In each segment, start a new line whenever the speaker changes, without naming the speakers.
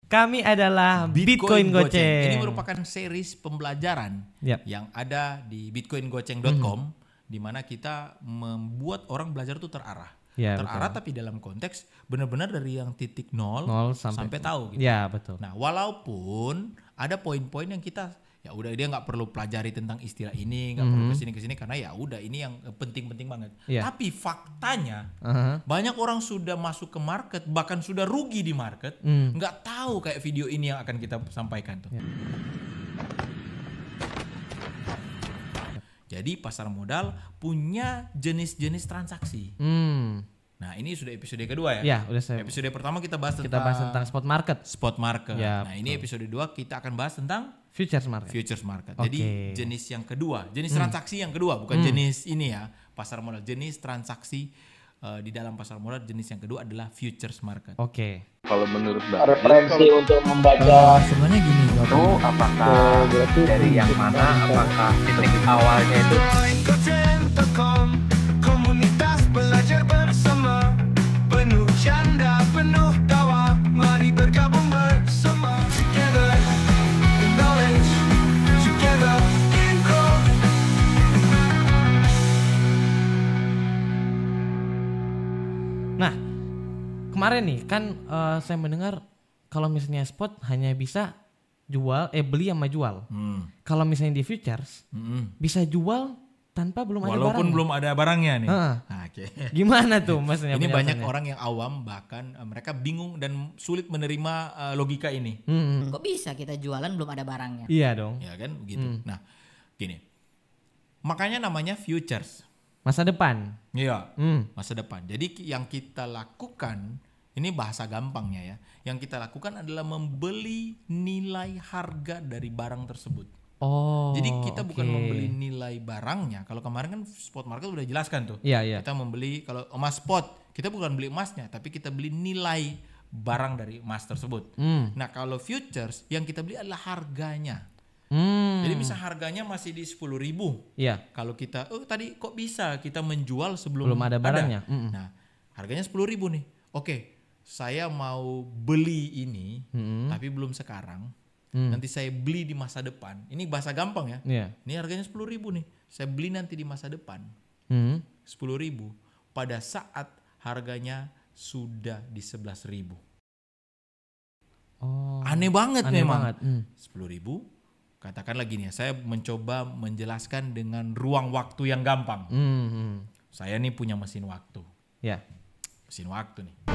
Kami adalah Bitcoin Goceng.
Ini merupakan series pembelajaran yang ada di bitcoingoceng.com di mana kita membuat orang belajar itu terarah. Terarah tapi dalam konteks benar-benar dari yang titik nol sampai tahu gitu.
Ya, betul.
Nah, walaupun ada poin-poin yang kita ya udah dia nggak perlu pelajari tentang istilah ini, nggak perlu kesini karena ya udah ini yang penting-penting banget. Tapi faktanya banyak orang sudah masuk ke market, bahkan sudah rugi di market, nggak tahu kayak video ini yang akan kita sampaikan tuh. Jadi pasar modal punya jenis-jenis transaksi. Nah, ini sudah episode kedua ya.
Ya, udah saya.
Episode pertama kita bahas
tentang spot market.
Spot market.
Ya,
nah, ini episode 2 kita akan bahas tentang
futures market.
Futures market. Jadi jenis yang kedua, jenis transaksi yang kedua, bukan jenis ini ya, pasar modal. Jenis transaksi di dalam pasar modal jenis yang kedua adalah futures market.
Kalau menurut Mbak,
referensi untuk membaca
sebenarnya gini,
itu apakah dari yang mana? Apakah titik awalnya itu
komunitas belajar bersama, penuh canda, penuh tawa, mari bergabung bersama. Together in knowledge, together in growth.
Nah, kemarin nih kan saya mendengar kalau misalnya spot hanya bisa beli sama jual. Kalau misalnya di futures bisa jual tanpa belum ada barang.
Walaupun belum ada barangnya nih.
Gimana tuh maksudnya?
Ini banyak orang yang awam, bahkan mereka bingung dan sulit menerima logika ini.
Kok bisa kita jualan belum ada barangnya?
Iya dong.
Ya kan begitu. Nah, gini. Makanya namanya futures.
Masa depan.
Iya, masa depan. Jadi yang kita lakukan, ini bahasa gampangnya ya. Yang kita lakukan adalah membeli nilai harga dari barang tersebut. Jadi kita bukan membeli nilai barangnya. Kalau kemarin kan spot market udah jelaskan tuh.
Iya.
Kita membeli, kalau emas spot, kita bukan beli emasnya, tapi kita beli nilai barang dari emas tersebut. Nah, kalau futures yang kita beli adalah harganya. Jadi misal harganya masih di 10.000.
Iya.
Kalau kita, tadi kok bisa kita menjual sebelum
ada barangnya.
Nah, harganya 10.000 nih. Oke, saya mau beli ini, tapi belum sekarang. Nanti saya beli di masa depan. Ini bahasa gampang ya. Ini harganya 10.000 nih. Saya beli nanti di masa depan. 10.000. Pada saat harganya sudah di 11.000. Aneh banget memang. 10.000. Katakanlah gini ya, saya mencoba menjelaskan dengan ruang waktu yang gampang. Saya nih punya mesin waktu. Mesin waktu nih.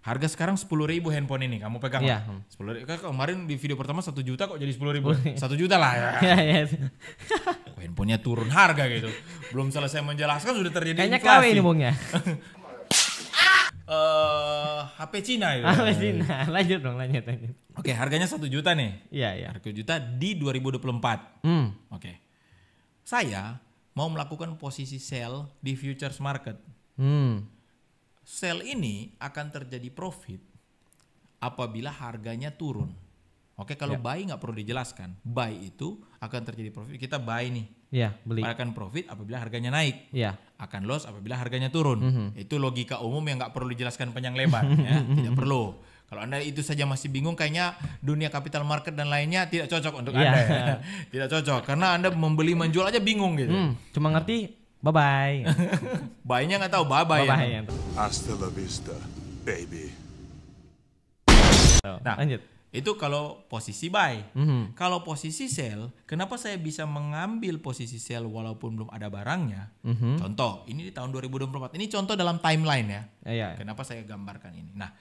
Harga sekarang 10.000 handphone ini, kamu pegang. 10.000. Kemarin di video pertama 1 juta kok jadi 10.000. 1 juta lah ya. Handphonenya turun harga gitu. Belum selesai menjelaskan sudah terjadi
kayaknya
inflasi.
KW ini bungnya.
HP Cina itu.
HP Cina. Lanjut.
Oke, harganya 1 juta nih.
Iya.
Harga 1 juta di 2024. Oke. Saya mau melakukan posisi sell di futures market. Sell ini akan terjadi profit apabila harganya turun. Oke, kalau buy nggak perlu dijelaskan. Buy itu akan terjadi profit. Kita buy nih.
Beli.
Akan profit apabila harganya naik. Akan loss apabila harganya turun. Itu logika umum yang nggak perlu dijelaskan panjang lebar. Ya. Tidak perlu. Kalau Anda itu saja masih bingung, kayaknya dunia capital market dan lainnya tidak cocok untuk Anda. Ya. Tidak cocok karena Anda membeli menjual aja bingung gitu.
Cuma ngerti bye-bye.
Buy-nya nggak tahu bye-bye.
Ya.
Hasta la vista, baby.
Nah,
lanjut.
Itu kalau posisi buy. Kalau posisi sell, kenapa saya bisa mengambil posisi sell walaupun belum ada barangnya? Contoh, ini di tahun 2024. Ini contoh dalam timeline ya. Kenapa saya gambarkan ini? Nah,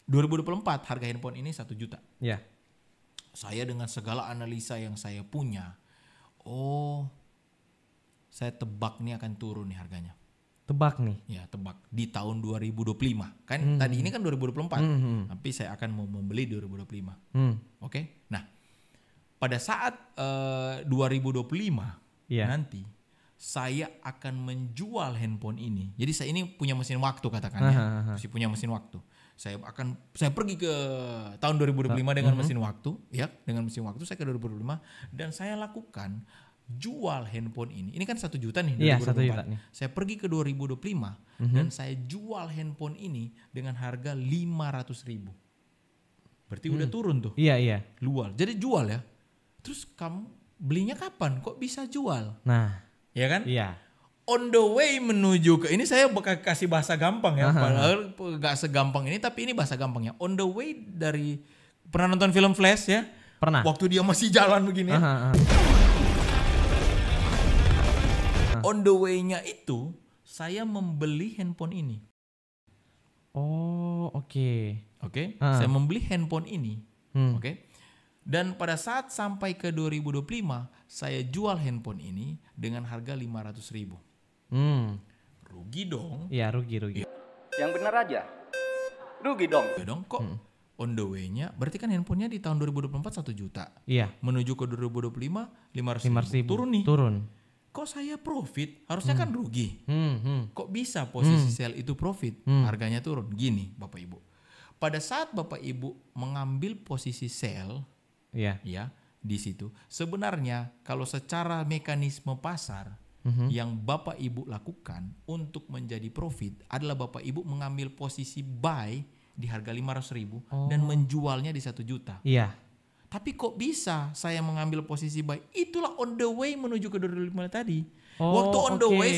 2024 harga handphone ini 1 juta. Saya dengan segala analisa yang saya punya, saya tebak nih akan turun nih harganya.
Tebak nih?
Ya, tebak. Di tahun 2025. Kan tadi ini kan 2024. Tapi saya akan mau membeli 2025. Oke? Nah, pada saat 2025 nanti, saya akan menjual handphone ini. Jadi saya ini punya mesin waktu katakannya. Masih punya mesin waktu. Saya pergi ke tahun 2025 dengan mesin waktu. Ya, dengan mesin waktu saya ke 2025. Dan saya lakukan jual handphone ini kan 1 juta nih.
Iya,
2024.
1 juta nih.
Saya pergi ke 2025 dan saya jual handphone ini dengan harga 500.000. Berarti udah turun tuh.
Iya.
Luar. Jadi jual ya. Terus kamu belinya kapan? Kok bisa jual?
Nah,
Ya kan?
iya.
On the way menuju ke ini saya bakal kasih bahasa gampang ya. Padahal gak segampang ini tapi ini bahasa gampangnya. On the way dari pernah nonton film Flash ya?
Pernah.
Waktu dia masih jalan begini ya. On the way-nya itu saya membeli handphone ini.
Oh, oke.
Oke. Saya membeli handphone ini. Oke. Dan pada saat sampai ke 2025 saya jual handphone ini dengan harga 500.000. Rugi dong.
Iya, rugi.
Yang benar aja. Rugi dong.
Ya dong kok on the way-nya berarti kan handphonenya di tahun 2024 1 juta.
Iya.
Menuju ke 2025 500.000.
500.000.
Turun nih.
Turun.
Kok saya profit? Harusnya kan rugi. Kok bisa posisi sell itu profit? Harganya turun. Gini Bapak Ibu. Pada saat Bapak Ibu mengambil posisi sell
Iya.
ya di situ sebenarnya kalau secara mekanisme pasar yang Bapak Ibu lakukan untuk menjadi profit adalah Bapak Ibu mengambil posisi buy di harga 500.000 dan menjualnya di 1 juta.
Iya.
Tapi kok bisa saya mengambil posisi buy? Itulah on the way menuju ke 2025 tadi.
Oh,
Waktu on the
oke.
way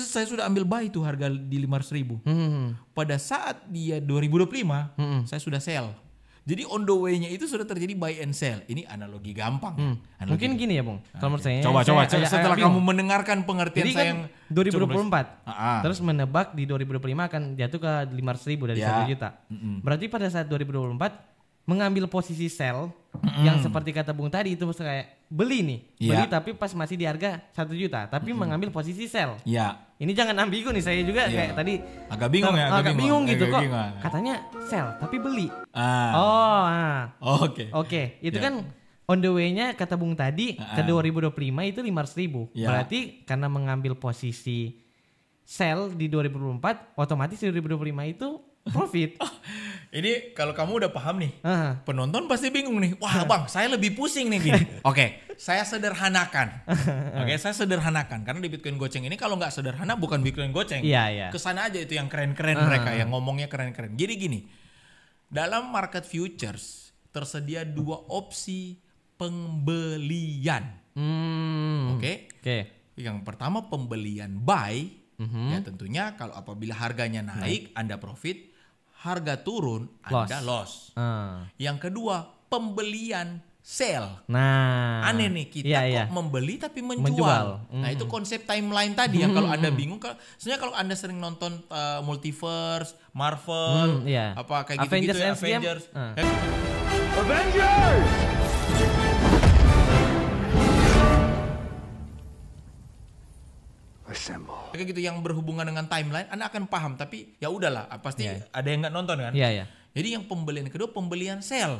saya sudah ambil buy itu harga di 500.000. Pada saat dia 2025 saya sudah sell. Jadi on the way-nya itu sudah terjadi buy and sell. Ini analogi gampang. Ya. Analogi.
Mungkin gini ya, Bung. Kalau menurut saya.
Coba
saya
setelah
agak
kamu
bingung.
mendengarkan pengertian
Jadi
saya
kan
yang
2024.
Ah.
Terus menebak di 2025 akan jatuh ke 500.000 dari
Ya.
1 juta. Berarti pada saat 2024 mengambil posisi sell yang seperti kata Bung tadi itu kayak beli nih.
Ya.
Beli tapi pas masih di harga 1 juta, tapi mengambil posisi sell.
Ya,
Ini jangan ambigu nih, saya juga
Iya.
kayak tadi
agak bingung ya,
agak bingung gitu
agak
kok.
bingung.
Katanya sell tapi beli.
Ah. Oke.
Oke, itu
Ya.
kan on the way-nya kata Bung tadi ke 2025 itu 500.000.
Ya.
Berarti karena mengambil posisi sell di 2024, otomatis di 2025 itu profit.
Ini kalau kamu udah paham nih,
Ah.
penonton pasti bingung nih. Wah bang, saya lebih pusing nih gini. Oke, saya sederhanakan. Saya sederhanakan. Karena di Bitcoin Goceng ini kalau nggak sederhana bukan Bitcoin Goceng.
Iya.
Kesana aja itu yang keren-keren mereka, yang ngomongnya keren-keren. Jadi gini, dalam market futures tersedia 2 opsi pembelian. Oke. Yang pertama pembelian buy. Ya tentunya kalau apabila harganya naik, Anda profit. Harga turun, Anda loss. Yang kedua, pembelian sell.
Nah,
Aneh nih, kita kok membeli tapi menjual. Nah itu konsep timeline tadi yang kalau Anda bingung. Sebenarnya kalau Anda sering nonton Multiverse, Marvel, apa kayak gitu-gitu ya, Avengers. Kayak gitu yang berhubungan dengan timeline, Anda akan paham. Tapi ya udahlah, pasti ada yang nggak nonton kan.
Iya.
Jadi yang pembelian kedua pembelian sell.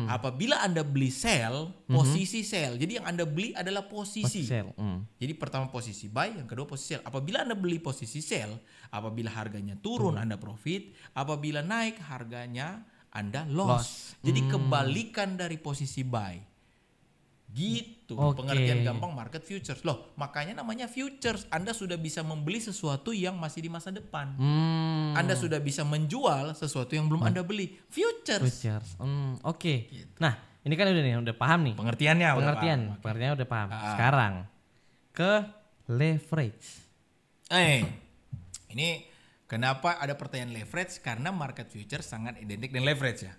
Apabila Anda beli sell, posisi sell. Jadi yang Anda beli adalah posisi.
Sell.
Jadi pertama posisi buy, yang kedua posisi sell. Apabila Anda beli posisi sell, apabila harganya turun Anda profit, apabila naik harganya Anda loss. Jadi kebalikan dari posisi buy. Gitu, pengertian gampang market futures. Loh, makanya namanya futures. Anda sudah bisa membeli sesuatu yang masih di masa depan. Anda sudah bisa menjual sesuatu yang belum Anda beli. Futures.
Oke.
Gitu.
Nah, ini kan udah paham nih.
Pengertiannya
Pengertiannya udah paham. Sekarang ke leverage.
Ini kenapa ada pertanyaan leverage? Karena market futures sangat identik dengan leverage ya.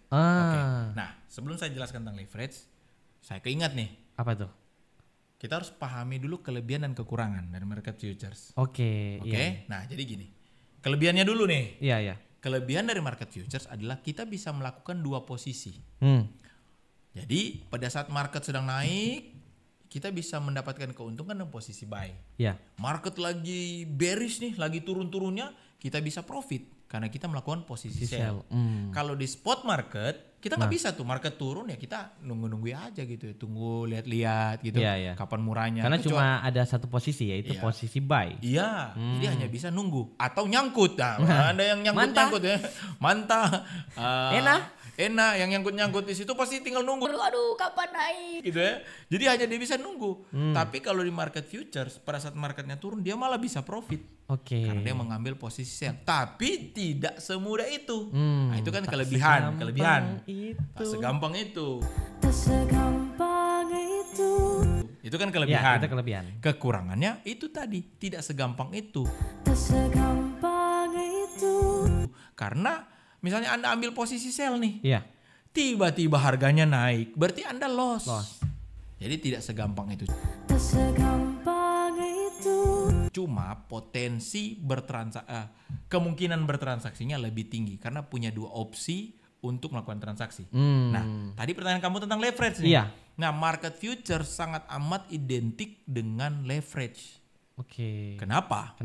Nah, sebelum saya jelaskan tentang leverage, saya keingat nih.
Apa tuh?
Kita harus pahami dulu kelebihan dan kekurangan dari market futures.
Oke.
Nah, jadi gini. Kelebihannya dulu nih.
Iya.
Kelebihan dari market futures adalah kita bisa melakukan 2 posisi. Jadi, pada saat market sedang naik, kita bisa mendapatkan keuntungan dengan posisi buy.
Iya.
Market lagi bearish nih, lagi turun-turunnya, kita bisa profit karena kita melakukan posisi sell. Kalau di spot market, kita nggak bisa tuh market turun ya kita nunggu aja gitu ya, tunggu lihat-lihat gitu, kapan murahnya.
Karena cuma ada satu posisi yaitu posisi buy.
Iya, jadi hanya bisa nunggu atau nyangkut. Nah, ada yang nyangkut ya, mantap. Enak yang nyangkut di situ pasti tinggal nunggu.
Aduh, kapan naik?
Gitu ya. Jadi hanya dia bisa nunggu. Tapi kalau di market futures pada saat marketnya turun dia malah bisa profit.
Oke.
Karena dia mengambil posisi sell. Tapi tidak semudah itu. Nah, itu kan kelebihan. Tak segampang itu. Itu kan kelebihan.
Ya, itu kelebihan.
Kekurangannya itu tadi tidak segampang itu. Karena misalnya Anda ambil posisi sell nih.
Iya.
Tiba-tiba harganya naik, berarti Anda loss. Jadi tidak segampang itu. Cuma potensi kemungkinan bertransaksinya lebih tinggi karena punya 2 opsi untuk melakukan transaksi. Nah, tadi pertanyaan kamu tentang leverage nih.
Iya.
Nah, market future sangat amat identik dengan leverage.
Oke.
Kenapa?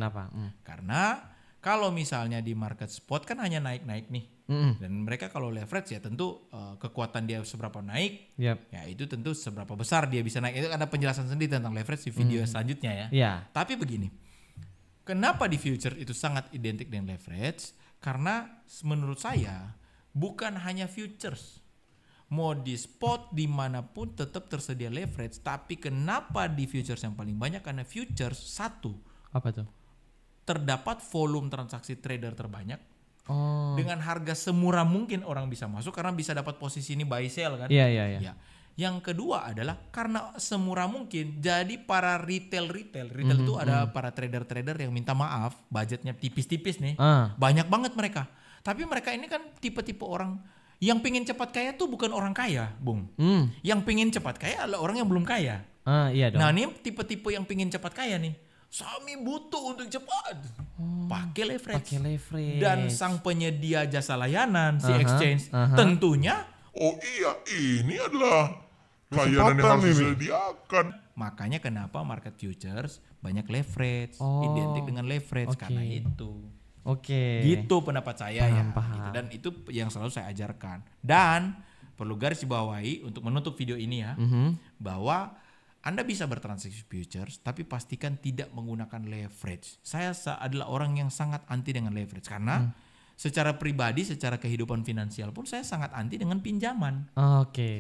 Karena kalau misalnya di market spot kan hanya naik-naik nih. Dan mereka kalau leverage ya tentu kekuatan dia seberapa naik, ya itu tentu seberapa besar dia bisa naik. Itu ada penjelasan sendiri tentang leverage di video selanjutnya ya. Tapi begini, kenapa di future itu sangat identik dengan leverage? Karena menurut saya bukan hanya futures. Mau di spot dimanapun tetap tersedia leverage. Tapi kenapa di futures yang paling banyak? Karena futures satu.
Apa tuh?
Terdapat volume transaksi trader terbanyak dengan harga semurah mungkin orang bisa masuk karena bisa dapat posisi ini buy sell kan.
Iya.
Ya. Yang kedua adalah karena semurah mungkin jadi para retail itu ada para trader yang minta maaf budgetnya tipis-tipis nih, banyak banget mereka. Tapi mereka ini kan tipe-tipe orang yang pengen cepat kaya tuh bukan orang kaya, Bung. Yang pengen cepat kaya adalah orang yang belum kaya.
Iya dong.
Nah ini tipe-tipe yang pengen cepat kaya nih. Kami butuh untuk cepat. Pakai leverage. Dan sang penyedia jasa layanan si exchange tentunya
ini adalah layanan yang harus disediakan.
Makanya kenapa market futures banyak leverage, identik dengan leverage karena itu. Gitu pendapat saya gitu. Dan itu yang selalu saya ajarkan. Dan perlu garis dibawahi untuk menutup video ini ya, bahwa Anda bisa bertransaksi futures, tapi pastikan tidak menggunakan leverage. Saya adalah orang yang sangat anti dengan leverage karena secara pribadi, secara kehidupan finansial pun saya sangat anti dengan pinjaman.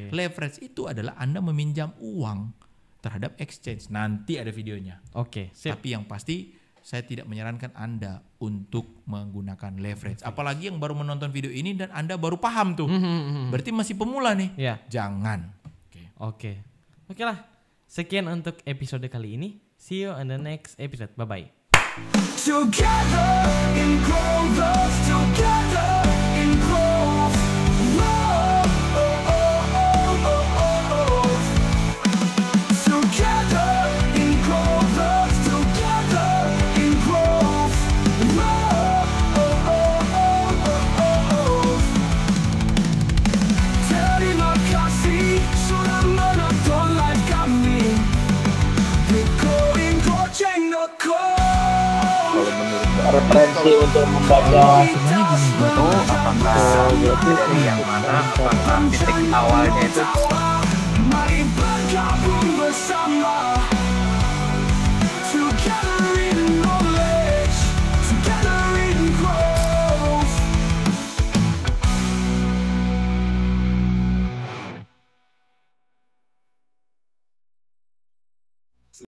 Leverage itu adalah Anda meminjam uang terhadap exchange. Nanti ada videonya. Tapi yang pasti saya tidak menyarankan Anda untuk menggunakan leverage. Apalagi yang baru menonton video ini dan Anda baru paham tuh. Berarti masih pemula nih. Jangan.
Oke lah. Sekian untuk episode kali ini. See you in the next episode. Bye-bye.
Together in growth, together in growth. Together in growth, together in growth. Terima kasih sudah menonton live kami.
Referensi untuk membaca
Apakah dari yang mana? Apakah titik awalnya itu